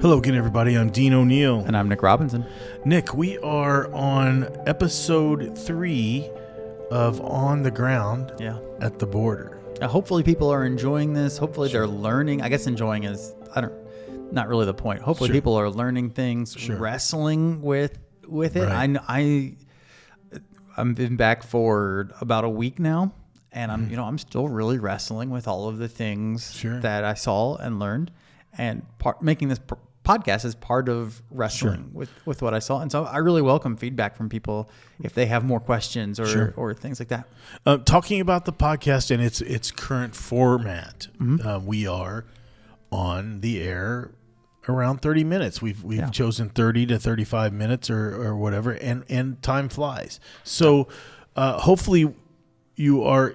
Hello again, everybody. I'm Dean O'Neill. And I'm Nick Robinson. Nick, we are on episode 3 of On the Ground at the Border. Hopefully people are enjoying this. Hopefully they're learning. I guess enjoying is, not really the point. Hopefully people are learning things, wrestling with it. Right. I've been back for about a week now, and I'm still really wrestling with all of the things that I saw and learned, and making this podcast is part of wrestling with what I saw. And so I really welcome feedback from people if they have more questions or things like that. Talking about the podcast and its current format, we are on the air around 30 minutes. We've chosen 30 to 35 minutes or whatever, and time flies. So hopefully you are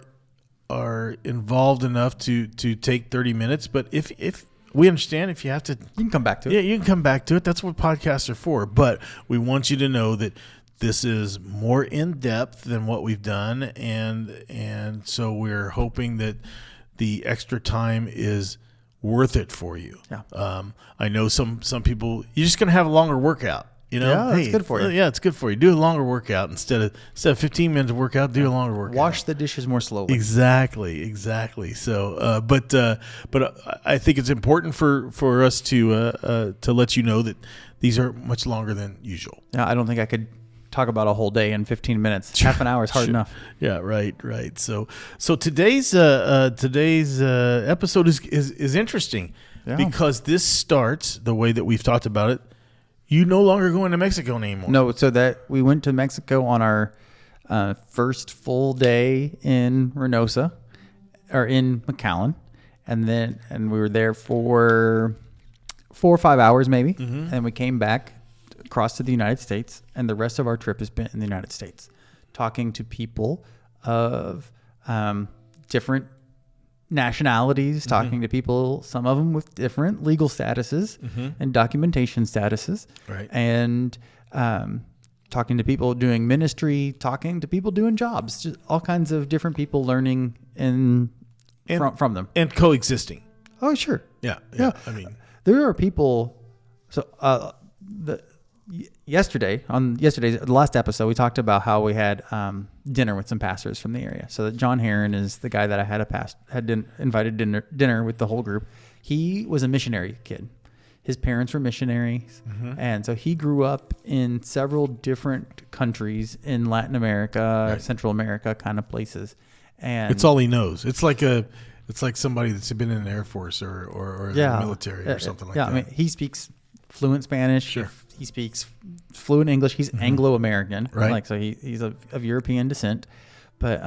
involved enough to take 30 minutes, but if we understand if you have to, you can come back to it. Yeah, you can come back to it. That's what podcasts are for. But we want you to know that this is more in depth than what we've done, and so we're hoping that the extra time is worth it for you. Yeah. I know some people, you're just gonna have a longer workout. It's good for you. Yeah, it's good for you. Do a longer workout instead of 15 minutes of workout. Do a longer workout. Wash the dishes more slowly. Exactly. So, but I think it's important for us to let you know that these are much longer than usual. Yeah, I don't think I could talk about a whole day in 15 minutes. Half an hour is hard enough. Yeah, right. So today's episode is interesting because this starts the way that we've talked about it. You no longer going to Mexico anymore. No, so that we went to Mexico on our first full day in Reynosa, or in McAllen, and we were there for 4 or 5 hours maybe, and we came back across to the United States, and the rest of our trip has been in the United States, talking to people of different nationalities, talking to people, some of them with different legal statuses and documentation statuses, and talking to people doing ministry, talking to people doing jobs, just all kinds of different people learning from them and coexisting. Oh, sure. Yeah. I mean, there are people. So the last episode, we talked about how we had dinner with some pastors from the area. So that John Heron is the guy that I had invited dinner with the whole group. He was a missionary kid. His parents were missionaries, and so he grew up in several different countries in Latin America, Central America, kind of places. And it's all he knows. It's like somebody that's been in the Air Force or the military or something like that. I mean, he speaks fluent Spanish. Sure. He speaks fluent English. He's Anglo-American, right? So he's of European descent, but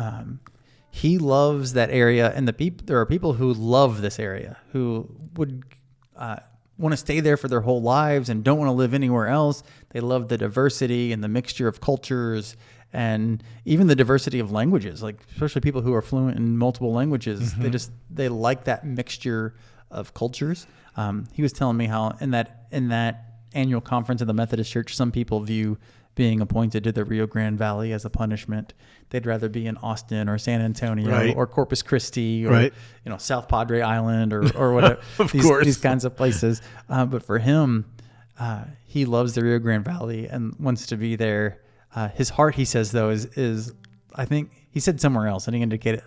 he loves that area. And there are people who love this area who would want to stay there for their whole lives and don't want to live anywhere else. They love the diversity and the mixture of cultures and even the diversity of languages. Like especially people who are fluent in multiple languages, they like that mixture of cultures. He was telling me how in that annual conference of the Methodist Church, some people view being appointed to the Rio Grande Valley as a punishment. They'd rather be in Austin or San Antonio or Corpus Christi or South Padre Island or whatever. These kinds of places. But for him, he loves the Rio Grande Valley and wants to be there. His heart, he says, though, is I think he said somewhere else, and he indicated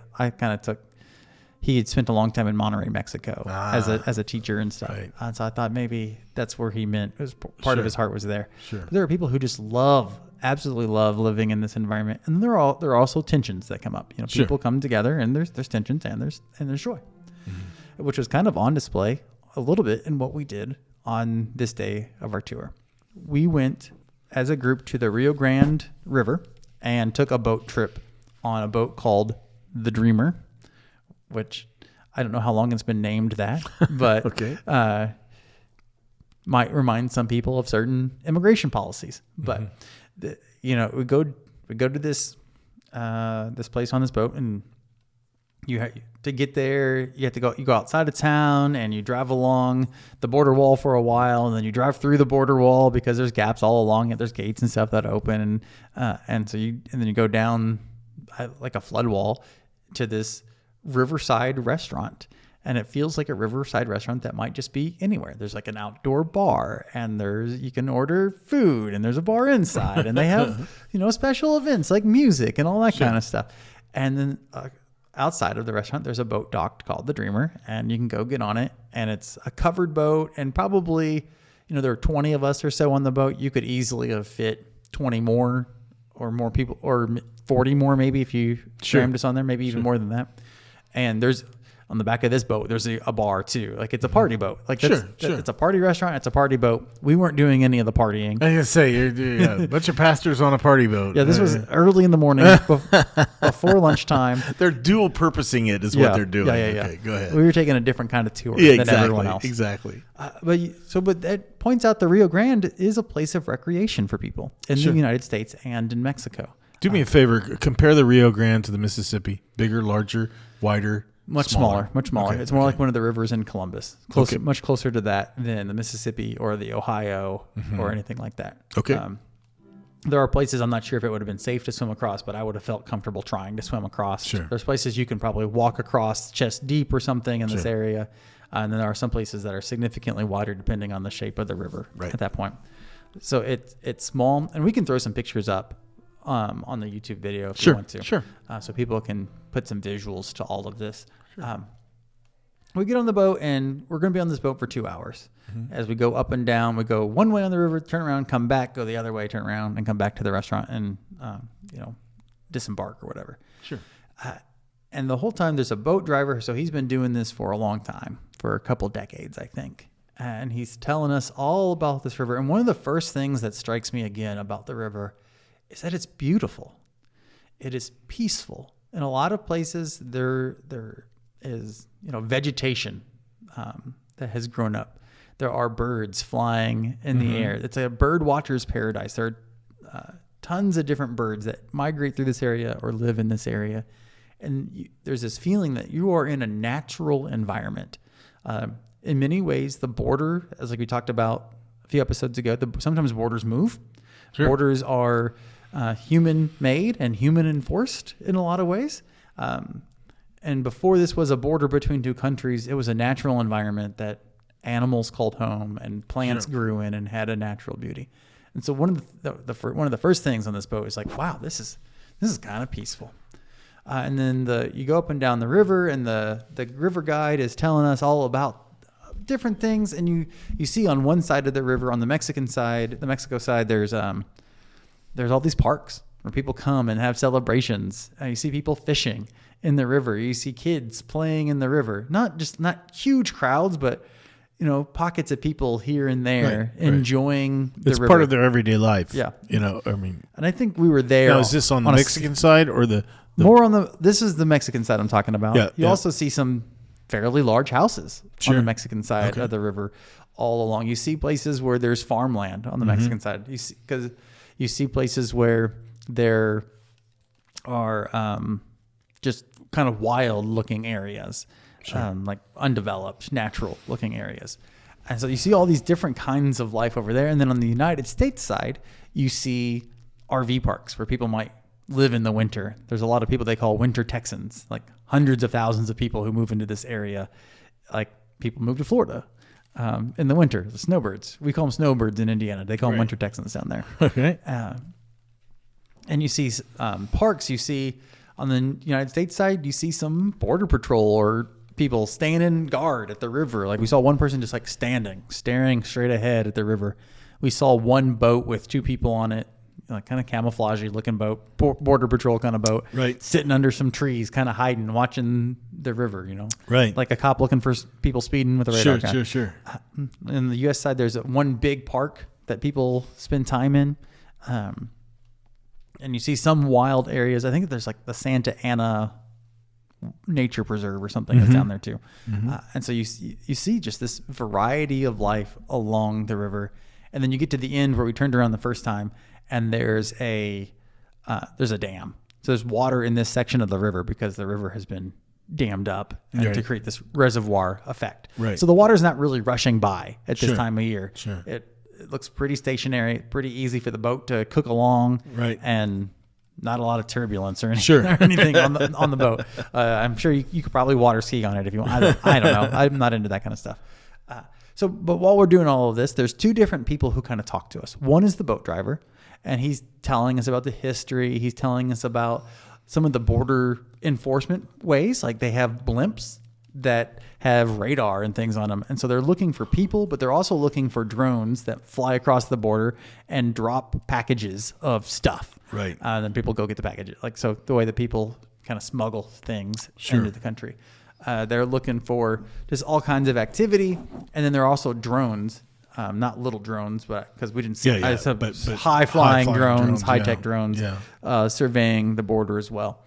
he had spent a long time in Monterrey, Mexico, as a teacher and stuff. Right. So I thought maybe that's where he meant. It was part of his heart was there. Sure. But there are people who just absolutely love living in this environment, and there are also tensions that come up. People come together, and there's tensions and there's joy, which was kind of on display a little bit in what we did on this day of our tour. We went as a group to the Rio Grande River and took a boat trip on a boat called the Dreamer, which I don't know how long it's been named that, but might remind some people of certain immigration policies. But we go to this place on this boat, and to get there, you go outside of town, and you drive along the border wall for a while, and then you drive through the border wall because there's gaps all along it. There's gates and stuff that open, and then you go down like a flood wall to this riverside restaurant. And it feels like a riverside restaurant that might just be anywhere. There's like an outdoor bar, and you can order food, and there's a bar inside, and they have, special events like music and all that kind of stuff. And then outside of the restaurant, there's a boat dock called the Dreamer, and you can go get on it. And it's a covered boat, and probably, there are 20 of us or so on the boat. You could easily have fit 20 more or more people, or 40 more maybe if you crammed us on there, maybe even more than that. And there's on the back of this boat, there's a bar too. Like it's a party boat. Like it's a party restaurant. It's a party boat. We weren't doing any of the partying. I was gonna say you're a bunch of pastors on a party boat. Yeah, this was early in the morning before lunchtime. They're dual purposing it is what they're doing. Yeah. Okay, go ahead. We were taking a different kind of tour than everyone else. Exactly. But that points out the Rio Grande is a place of recreation for people in the United States and in Mexico. Do me a favor. Compare the Rio Grande to the Mississippi. Bigger, larger, wider. Much smaller. Okay, it's more like one of the rivers in Columbus. Much closer to that than the Mississippi or the Ohio or anything like that. Okay. There are places I'm not sure if it would have been safe to swim across, but I would have felt comfortable trying to swim across. Sure. There's places you can probably walk across chest deep or something in this area. And then there are some places that are significantly wider depending on the shape of the river at that point. So it's small, and we can throw some pictures up on the YouTube video if you want to. Sure. So people can put some visuals to all of this. We get on the boat, and we're going to be on this boat for 2 hours. As we go up and down, we go one way on the river, turn around, come back, go the other way, turn around, and come back to the restaurant and, disembark or whatever. Sure. And the whole time there's a boat driver. So he's been doing this for a long time, for a couple decades, I think. And he's telling us all about this river. And one of the first things that strikes me again about the river is that it's beautiful. It is peaceful. In a lot of places, there is vegetation that has grown up. There are birds flying in the air. It's a bird watcher's paradise. There are tons of different birds that migrate through this area or live in this area. And there's this feeling that you are in a natural environment. In many ways, the border, as like we talked about a few episodes ago, sometimes borders move. Sure. Borders are human-made and human-enforced in a lot of ways. And before this was a border between two countries, it was a natural environment that animals called home and plants grew in and had a natural beauty. And so one of the first things on this boat is like, wow, this is kind of peaceful. And then you go up and down the river, and the river guide is telling us all about different things. And you see on one side of the river, on the Mexico side, there's all these parks where people come and have celebrations. You see people fishing in the river. You see kids playing in the river. Not huge crowds, but pockets of people here and there enjoying the river. It's part of their everyday life. Yeah. And I think we were there. Now, is this on the Mexican side or the more on this is the Mexican side I'm talking about. Yeah, you also see some fairly large houses on the Mexican side of the river all along. You see places where there's farmland on the Mexican side. You see places where there are just kind of wild looking areas, like undeveloped, natural looking areas. And so you see all these different kinds of life over there. And then on the United States side, you see RV parks where people might live in the winter. There's a lot of people they call winter Texans, like hundreds of thousands of people who move into this area. Like people move to Florida in the winter, the snowbirds. We call them snowbirds in Indiana. They call them winter Texans down there. Okay. And you see parks. You see on the United States side, you see some border patrol or people standing guard at the river. Like we saw one person just like staring straight ahead at the river. We saw one boat with two people on it, kind of camouflagey looking boat, border patrol kind of boat, right? Sitting under some trees, kind of hiding, watching the river, right? Like a cop looking for people speeding with a radar. Sure. In the U.S. side, there's one big park that people spend time in, and you see some wild areas. I think there's like the Santa Ana Nature Preserve or something that's down there too, and so you see just this variety of life along the river, and then you get to the end where we turned around the first time. And there's a dam. So there's water in this section of the river because the river has been dammed up to create this reservoir effect. Right. So the water's not really rushing by at this time of year. Sure. It looks pretty stationary, pretty easy for the boat to cook along. Right. And not a lot of turbulence or anything, Sure. or anything on the boat. I'm sure you could probably water ski on it if you want. I don't know. I'm not into that kind of stuff. But while we're doing all of this, there's two different people who kind of talk to us. One is the boat driver, and he's telling us about the history. He's telling us about some of the border enforcement ways, like they have blimps that have radar and things on them. And so they're looking for people, but they're also looking for drones that fly across the border and drop packages of stuff. Right. And then people go get the packages. Like, so the way that people kind of smuggle things into the country. They're looking for just all kinds of activity. And then there are also drones, not little drones, but because we didn't see but high flying drones, high tech drones, surveying the border as well.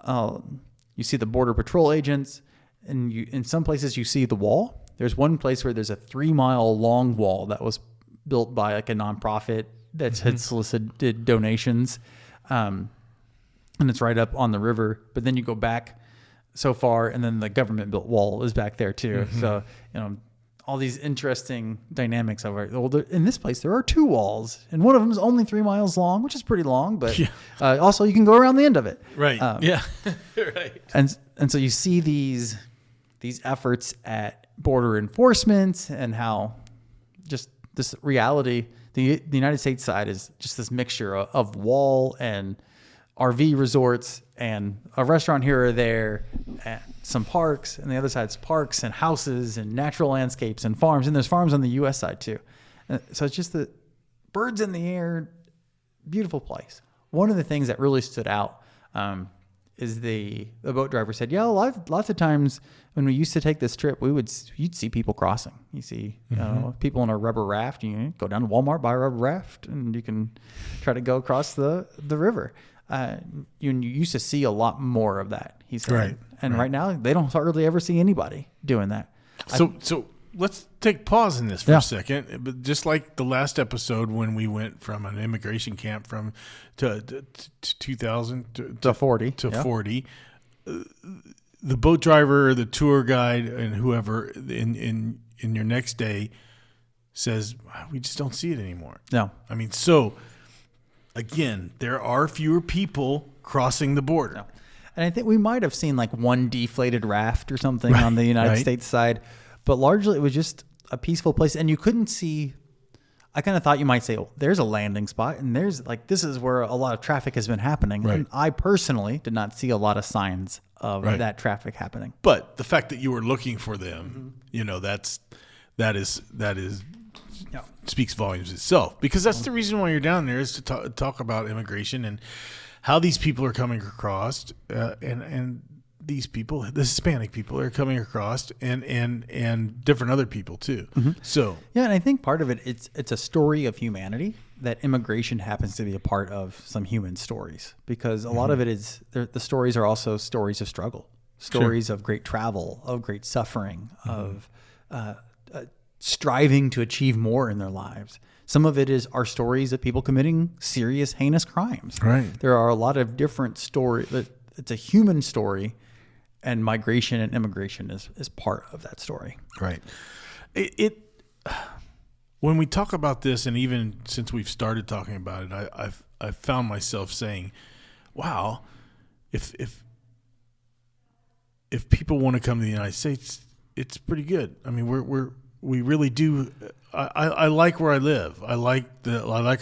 You see the border patrol agents. And in some places you see the wall. There's one place where there's a 3-mile long wall that was built by like a nonprofit that had solicited donations. And it's right up on the river. But then you go back so far and then the government built wall is back there too. So, all these interesting dynamics over it. Well, in this place, there are 2 walls and one of them is only 3 miles long, which is pretty long, but also you can go around the end of it. Right. Right. And so you see these efforts at border enforcement and how just this reality, the United States side is just this mixture of wall and RV resorts and a restaurant here or there, and some parks, and the other side's parks and houses and natural landscapes and farms. And there's farms on the U.S. side too. So it's just the birds in the air, beautiful place. One of the things that really stood out is the boat driver said, lots of times when we used to take this trip, you'd see people crossing. You see people on a rubber raft. You go down to Walmart, buy a rubber raft, and you can try to go across the river. You used to see a lot more of that, he said. Right. And right now, they don't hardly ever see anybody doing that. So let's take pause in this for a second. But just like the last episode when we went from an immigration camp to 2000 to 40 to 40, the boat driver or the tour guide and whoever in your next day says, we just don't see it anymore. No. I mean, so again, there are fewer people crossing the border. No. And I think we might have seen like one deflated raft or something on the United States side, but largely it was just a peaceful place. And you couldn't see, I kind of thought you might say, there's a landing spot and there's like, this is where a lot of traffic has been happening. Right. And I personally did not see a lot of signs of that traffic happening. But the fact that you were looking for them, that is speaks volumes itself, because that's the reason why you're down there, is to talk about immigration and how these people are coming across, and these people, the Hispanic people, are coming across, and different other people too. So and I think part of it, it's a story of humanity, that immigration happens to be a part of some human stories, because a lot of it is the stories are also stories of struggle, stories of great travel, of great suffering, of striving to achieve more in their lives. Some of it is our stories of people committing serious, heinous crimes. Right. There are a lot of different stories. It's a human story, and migration and immigration is part of that story. Right. When we talk about this, and even since we've started talking about it, I've found myself saying, "Wow, if people want to come to the United States, it's pretty good. I mean, we really do. I like where I live. I like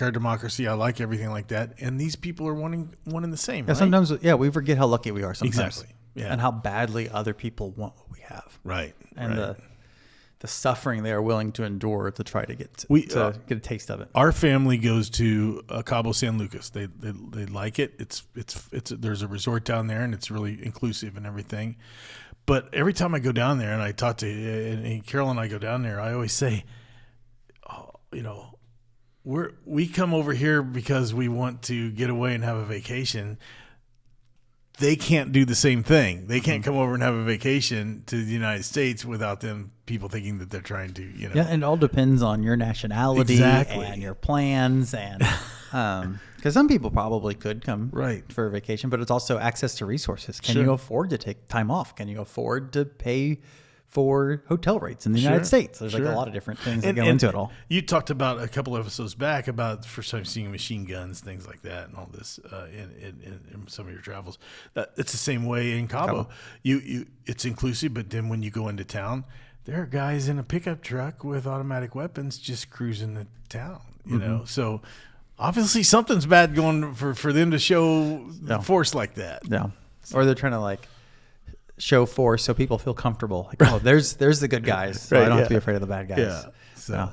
our democracy. I like everything like that. And these people are wanting the same. Yeah, right? Sometimes, we forget how lucky we are sometimes. Exactly. Yeah. And how badly other people want what we have. Right. And right. the suffering they are willing to endure to try to get get a taste of it. Our family goes to Cabo San Lucas. They like it. It's there's a resort down there, and it's really inclusive and everything. But every time I go down there and I talk to and Carol and I go down there, I always say, we come over here because we want to get away and have a vacation. They can't do the same thing. They can't come over and have a vacation to the United States without people thinking that they're trying to, Yeah, and it all depends on your nationality and your plans, and because some people probably could come for a vacation, but it's also access to resources. Can you afford to take time off? Can you afford to pay for hotel rates in the United States. There's like a lot of different things that go into it all. You talked about a couple of episodes back about the first time seeing machine guns, things like that, and all this in some of your travels. It's the same way in Cabo. It's inclusive, but then when you go into town, there are guys in a pickup truck with automatic weapons just cruising the town. You know, so obviously something's bad going for them to show force like that. Yeah, or they're trying to like show force so people feel comfortable. Like, oh, there's the good guys, so I don't have to be afraid of the bad guys. Yeah.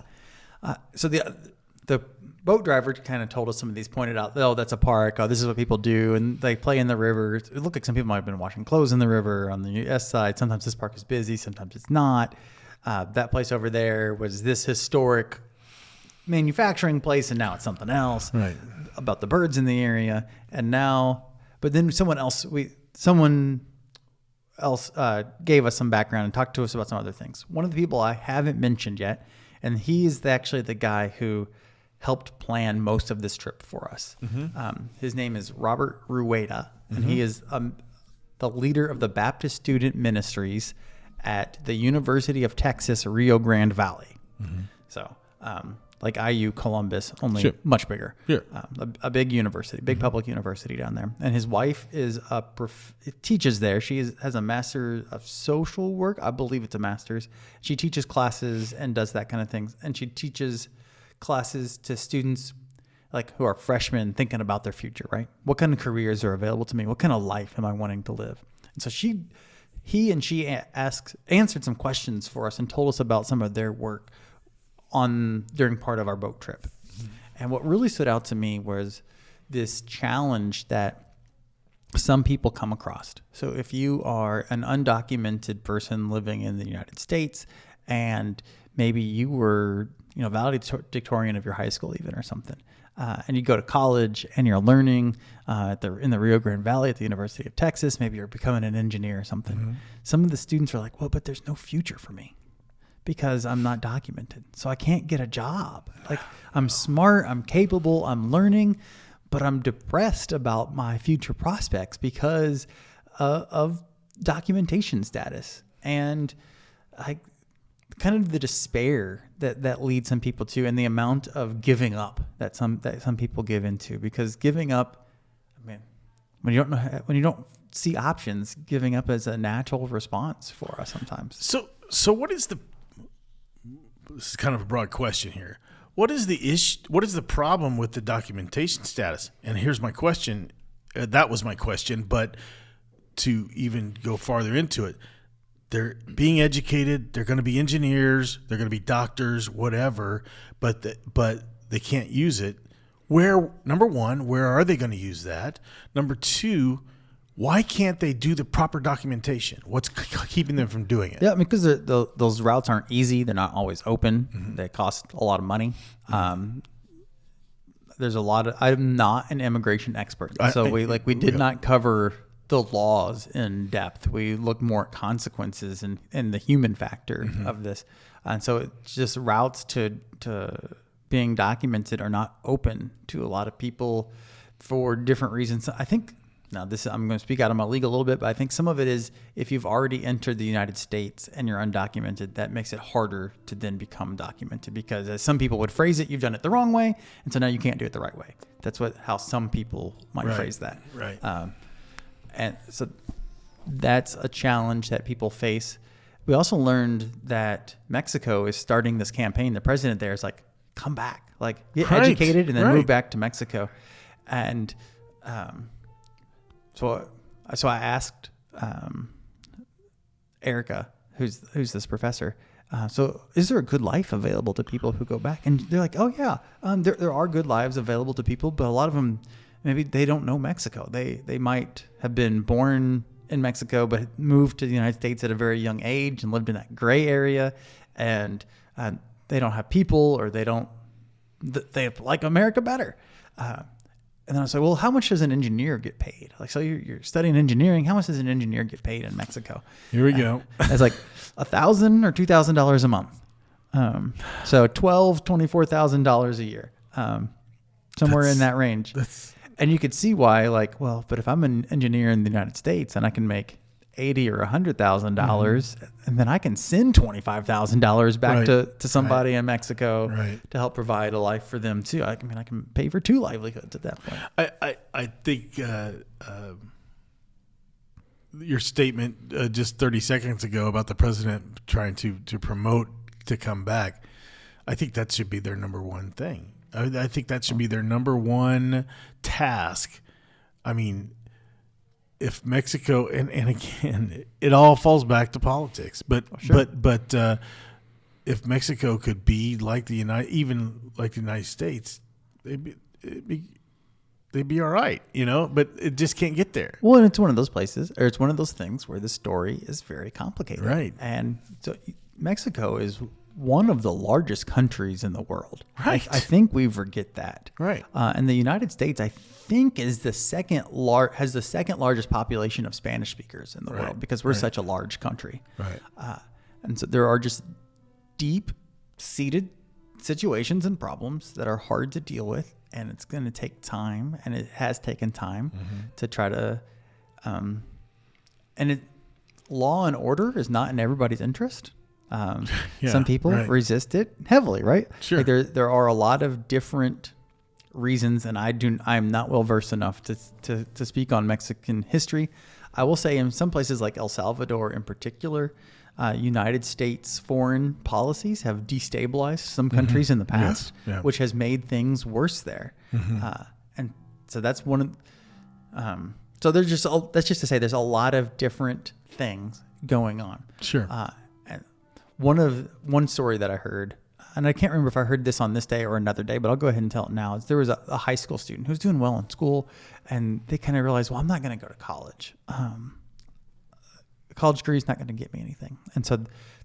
So the boat driver kind of told us some of these, pointed out, oh, that's a park. Oh, this is what people do, and they play in the river. It looked like some people might have been washing clothes in the river on the U.S. side. Sometimes this park is busy, sometimes it's not. That place over there was this historic manufacturing place, and now it's something else. Right. About the birds in the area, and now, but then someone else gave us some background and talked to us about some other things. One of the people I haven't mentioned yet, and he is actually the guy who helped plan most of this trip for us. His name is Robert Rueda, and he is the leader of the Baptist Student Ministries at the University of Texas, Rio Grande Valley. So, like IU Columbus, only much bigger. A big university, big public university down there. And his wife is teaches there. She has a master of social work. I believe it's a master's. She teaches classes and does that kind of things. And she teaches classes to students like who are freshmen thinking about their future, right? What kind of careers are available to me? What kind of life am I wanting to live? And so she answered some questions for us and told us about some of their work during part of our boat trip. And what really stood out to me was this challenge that some people come across. So if you are an undocumented person living in the United States, and maybe you were, valedictorian of your high school even or something, and you go to college and you're learning in the Rio Grande Valley at the University of Texas, maybe you're becoming an engineer or something. Some of the students are like, well, but there's no future for me, because I'm not documented. So I can't get a job. Like, I'm smart, I'm capable, I'm learning, but I'm depressed about my future prospects because of documentation status. And kind of the despair that leads some people to, and the amount of giving up that some people give into, because giving up, when you don't see options, giving up is a natural response for us sometimes. So what is this is kind of a broad question here. What is the issue? What is the problem with the documentation status? And here's my question. That was my question. But to even go farther into it, they're being educated. They're going to be engineers. They're going to be doctors, whatever. But they can't use it. Number one, where are they going to use that? Number two, why can't they do the proper documentation? What's keeping them from doing it? Yeah, because those routes aren't easy. They're not always open. They cost a lot of money. There's a lot of. I'm not an immigration expert, so we did not cover the laws in depth. We look more at consequences and the human factor of this, and so it's just routes to being documented are not open to a lot of people for different reasons. I think. Now, I'm going to speak out of my league a little bit, but I think some of it is if you've already entered the United States and you're undocumented, that makes it harder to then become documented, because as some people would phrase it, you've done it the wrong way, and so now you can't do it the right way. That's how some people might phrase that. Right. And so that's a challenge that people face. We also learned that Mexico is starting this campaign. The president there is like, come back, like get educated and then move back to Mexico. And So I asked Erica, who's this professor, so is there a good life available to people who go back? And they're like, oh yeah, there are good lives available to people, but a lot of them, maybe they don't know Mexico. They might have been born in Mexico, but moved to the United States at a very young age and lived in that gray area, and they don't have people, or they like America better. And then I was like, well, how much does an engineer get paid? Like, so you're studying engineering. How much does an engineer get paid in Mexico? Here we go. It's like $1,000 or $2,000 a month. So $24,000 a year, somewhere in that range. And you could see why, like, well, but if I'm an engineer in the United States and I can make $80,000 or $100,000, and then I can send $25,000 back to somebody in Mexico to help provide a life for them too. I mean, I can pay for 2 livelihoods at that point. I think your statement just 30 seconds ago about the president trying to promote to come back, I think that should be their number one thing. I think that should be their number one task. I mean, if Mexico and again, it all falls back to politics. But if Mexico could be like the United States, they'd be all right, But it just can't get there. Well, and it's one of those places, or it's one of those things where the story is very complicated, right? And so Mexico is one of the largest countries in the world. Right. I think we forget that. Right. And the United States, I think, is has the second largest population of Spanish speakers in the world because we're such a large country. Right. And so there are just deep-seated situations and problems that are hard to deal with, and it's going to take time, and it has taken time to try to, law and order is not in everybody's interest. Some people resist it heavily, right? Sure. Like there are a lot of different reasons, and I'm not well versed enough to speak on Mexican history. I will say in some places like El Salvador in particular, United States foreign policies have destabilized some countries in the past, which has made things worse there. And so that's one of, so there's that's just to say there's a lot of different things going on. Sure. And one story that I heard, and I can't remember if I heard this on this day or another day, but I'll go ahead and tell it now. There was a high school student who was doing well in school, and they kind of realized, well, I'm not going to go to college. A college degree is not going to get me anything. And so,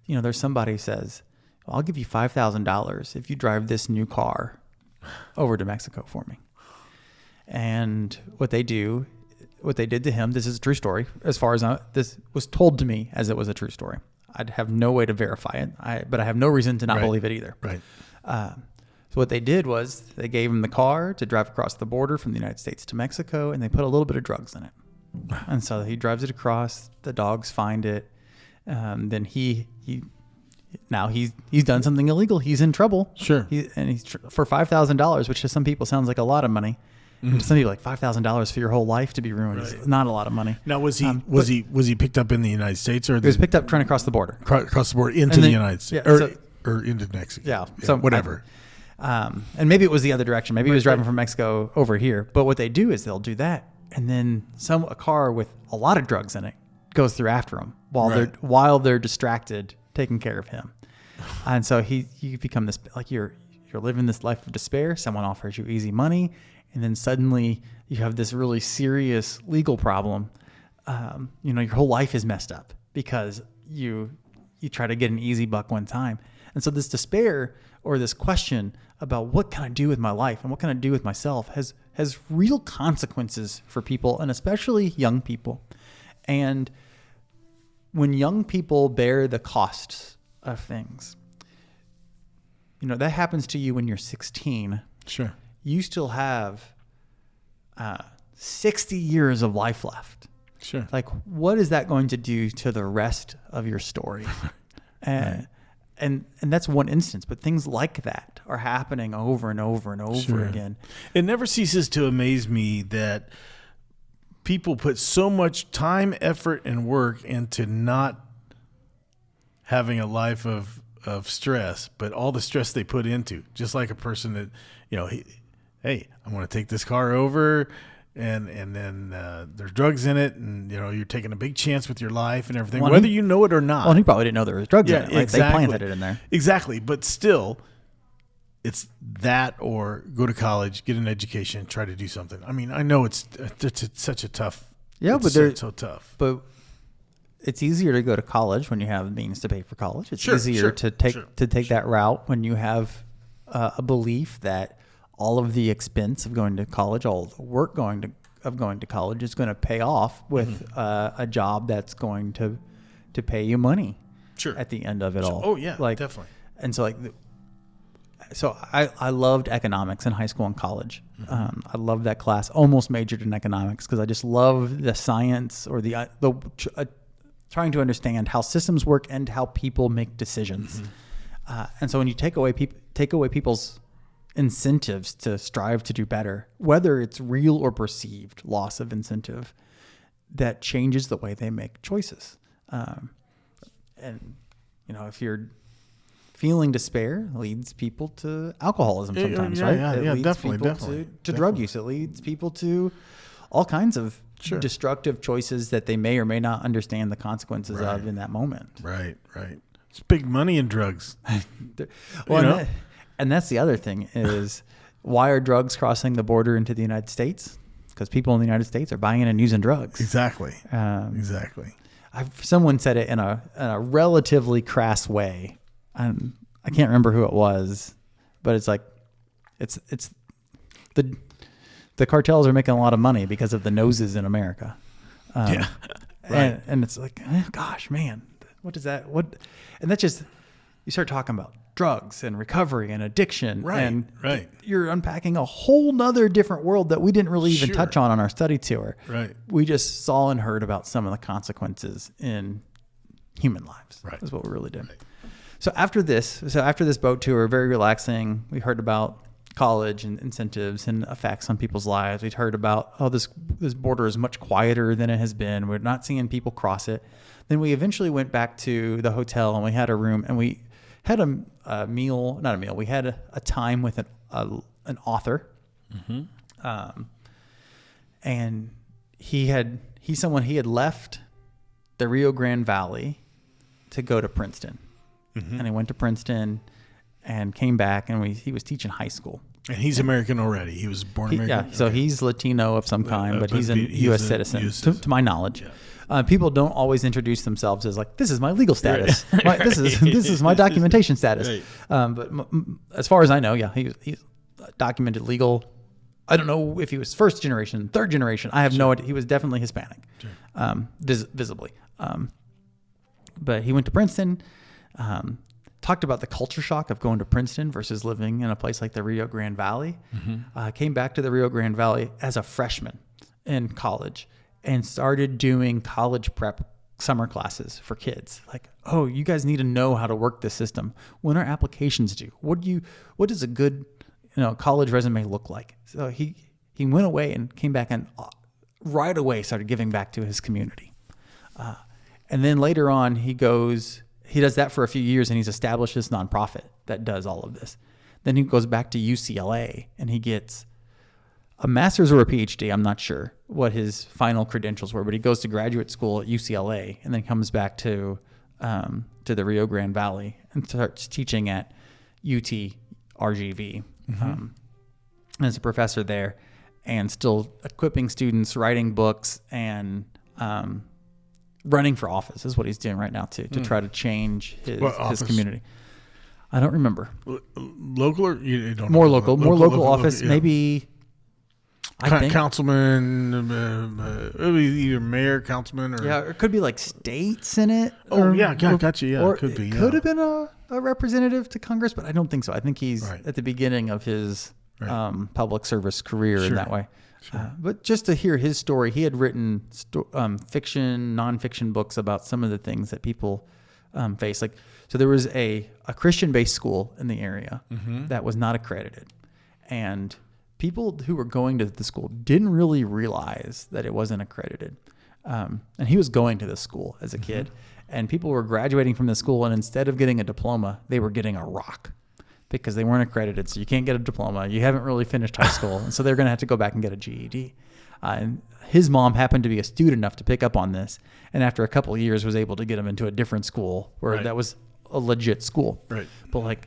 there's somebody who says, well, I'll give you $5,000 if you drive this new car over to Mexico for me. And what they did to him, this is a true story, as far as this was told to me as it was a true story. I'd have no way to verify it, but I have no reason to not believe it either. Right. So what they did was they gave him the car to drive across the border from the United States to Mexico, and they put a little bit of drugs in it. And so he drives it across. The dogs find it. Then he's done something illegal. He's in trouble. Sure. He's for $5,000, which to some people sounds like a lot of money. To some people, like $5,000 for your whole life to be ruined is not a lot of money. Now, was he picked up in the United States, or he was picked up trying to cross the border? Cross the border into the United States, or into Mexico? Yeah. So whatever. And maybe it was the other direction. Maybe he was driving from Mexico over here. But what they do is they'll do that, and then a car with a lot of drugs in it goes through after him while they're distracted taking care of him. And so you become this, like you're living this life of despair. Someone offers you easy money, and then suddenly you have this really serious legal problem. Your whole life is messed up because you try to get an easy buck one time. And so this despair or this question about what can I do with my life and what can I do with myself has real consequences for people, and especially young people. And when young people bear the costs of things, that happens to you when you're 16. Sure. You still have 60 years of life left. Sure. Like, what is that going to do to the rest of your story? And that's one instance, but things like that are happening over and over and over again. It never ceases to amaze me that people put so much time, effort, and work into not having a life of stress, but all the stress they put into, just like a person that, hey, I want to take this car over, and then there's drugs in it, and you're taking a big chance with your life and everything, whether you know it or not. Well, he probably didn't know there was drugs in it. Like, exactly. They planted it in there. Exactly, but still, it's that or go to college, get an education, try to do something. I mean, I know it's such a tough. Yeah, but they're so tough. But it's easier to go to college when you have the means to pay for college. It's easier to take that route when you have a belief that all of the expense of going to college, all the work of going to college is going to pay off with a job that's going to pay you money at the end of it all. Oh yeah, definitely. And so I loved economics in high school and college. I loved that class. Almost majored in economics because I just love the science or trying to understand how systems work and how people make decisions. And so when you take away people's incentives to strive to do better, whether it's real or perceived loss of incentive, that changes the way they make choices. And if you're feeling despair, leads people to alcoholism sometimes, right? It leads definitely to drug use. It leads people to all kinds of destructive choices that they may or may not understand the consequences of in that moment. Right. It's big money in drugs. And that's the other thing is, why are drugs crossing the border into the United States? Because people in the United States are buying it and using drugs. Exactly. Exactly. Someone said it in a relatively crass way. I can't remember who it was, but it's like, it's the cartels are making a lot of money because of the noses in America. Right. And it's like, gosh, man, what is that? And that's just, you start talking about drugs and recovery and addiction. And you're unpacking a whole nother different world that we didn't really even touch on our study tour. Right. We just saw and heard about some of the consequences in human lives. Right. That's what we really did. Right. So after this boat tour, very relaxing, we heard about college and incentives and effects on people's lives. We'd heard about, this border is much quieter than it has been. We're not seeing people cross it. Then we eventually went back to the hotel and we had a room and we had a meal, not a meal. We had a time with an author. And he had left the Rio Grande Valley to go to Princeton. And he went to Princeton and came back, and he was teaching high school. And he's American already. He was born American. Yeah, so he's Latino of some kind, but he's a U.S. citizen, to my knowledge. Yeah. People don't always introduce themselves as like, this is my legal status. This is my documentation status. Right. But as far as I know, he's documented legal. I don't know if he was first generation, third generation. I have no idea. He was definitely Hispanic, visibly. But he went to Princeton. Talked about the culture shock of going to Princeton versus living in a place like the Rio Grande Valley. Came back to the Rio Grande Valley as a freshman in college and started doing college prep summer classes for kids. Like, oh, you guys need to know how to work this system. When are applications due? What does a good college resume look like? So he went away and came back and right away started giving back to his community. And then later on, he does that for a few years and he's established this nonprofit that does all of this. Then he goes back to UCLA and he gets a master's or a PhD. I'm not sure what his final credentials were, but he goes to graduate school at UCLA and then comes back to the Rio Grande Valley and starts teaching at UT RGV as a professor there, and still equipping students, writing books, and running for office is what he's doing right now too, to try to change his community. I don't remember. Local or you don't? More local office, yeah. Maybe. I think councilman, either mayor, councilman, or it could be like state senate. Gotcha. Yeah, or it could be. Could have been a representative to Congress, but I don't think so. I think he's at the beginning of his public service career in that way. Sure. But just to hear his story, he had written fiction, nonfiction books about some of the things that people face. Like, so there was a Christian-based school in the area that was not accredited, and people who were going to the school didn't really realize that it wasn't accredited. And he was going to this school as a kid, and people were graduating from the school, and instead of getting a diploma, they were getting a rock because they weren't accredited. So you can't get a diploma. You haven't really finished high school. And so they're going to have to go back and get a GED. And his mom happened to be astute enough to pick up on this. And after a couple of years was able to get him into a different school where that was a legit school. Right. But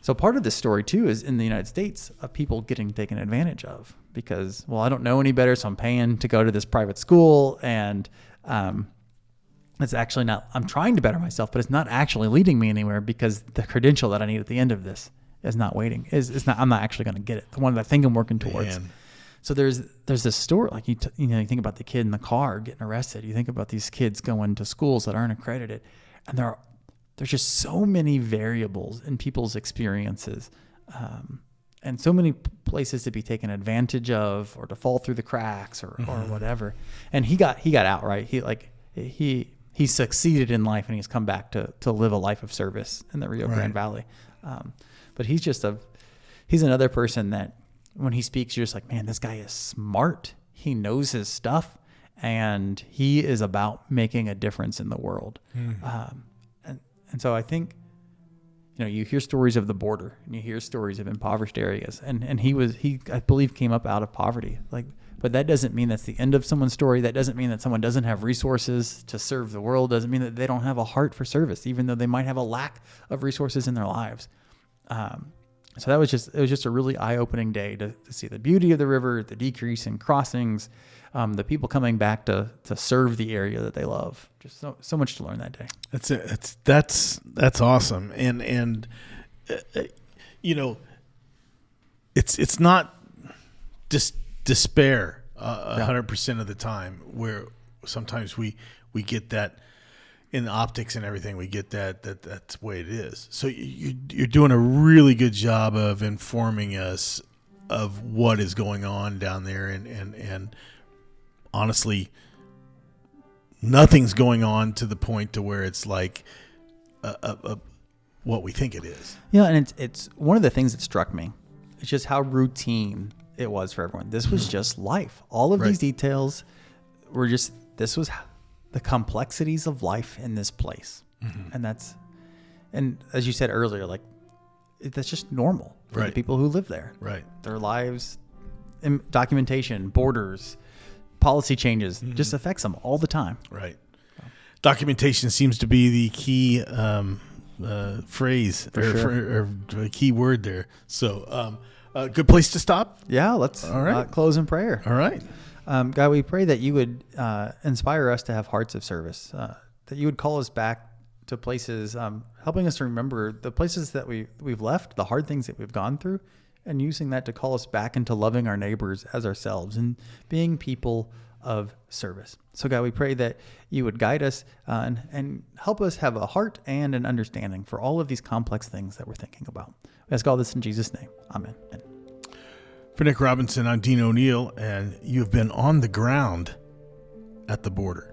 so part of this story too is in the United States of people getting taken advantage of because, well, I don't know any better, so I'm paying to go to this private school, and it's actually not, I'm trying to better myself, but it's not actually leading me anywhere because the credential that I need at the end of this is not waiting. I'm not actually going to get it. The one that I think I'm working towards. Man. So there's this story, like you think about the kid in the car getting arrested. You think about these kids going to schools that aren't accredited, and there's just so many variables in people's experiences, and so many places to be taken advantage of or to fall through the cracks or whatever. And he got out, right? He he's succeeded in life and he's come back to live a life of service in the Rio Grande Valley. But he's another person that when he speaks, you're just like, man, this guy is smart. He knows his stuff, and he is about making a difference in the world. And so I think, you hear stories of the border and you hear stories of impoverished areas, and he I believe came up out of poverty. But that doesn't mean that's the end of someone's story. That doesn't mean that someone doesn't have resources to serve the world. Doesn't mean that they don't have a heart for service, even though they might have a lack of resources in their lives. So it was just a really eye-opening day to see the beauty of the river, the decrease in crossings, the people coming back to serve the area that they love. Just so much to learn that day. That's it. That's awesome. And it's not just despair 100% of the time, where sometimes we get that in the optics and everything. We get that's the way it is. So you're doing a really good job of informing us of what is going on down there, and honestly, nothing's going on to the point to where it's like what we think it is. Yeah, and it's one of the things that struck me. It's just how routine it was for everyone. This was just life. All of these details were this was the complexities of life in this place. And and as you said earlier, that's just normal for the people who live there. Right. Their lives, documentation, borders, policy changes just affects them all the time. Right. Documentation seems to be the key phrase or key word there. So, good place to stop. Yeah, let's close in prayer. All right. God, we pray that you would inspire us to have hearts of service, that you would call us back to places, helping us to remember the places that we've left, the hard things that we've gone through, and using that to call us back into loving our neighbors as ourselves and being people of service. So God, we pray that you would guide us and help us have a heart and an understanding for all of these complex things that we're thinking about. We ask all this in Jesus' name. Amen. For Nick Robinson, I'm Dean O'Neill, and you've been on the ground at the border.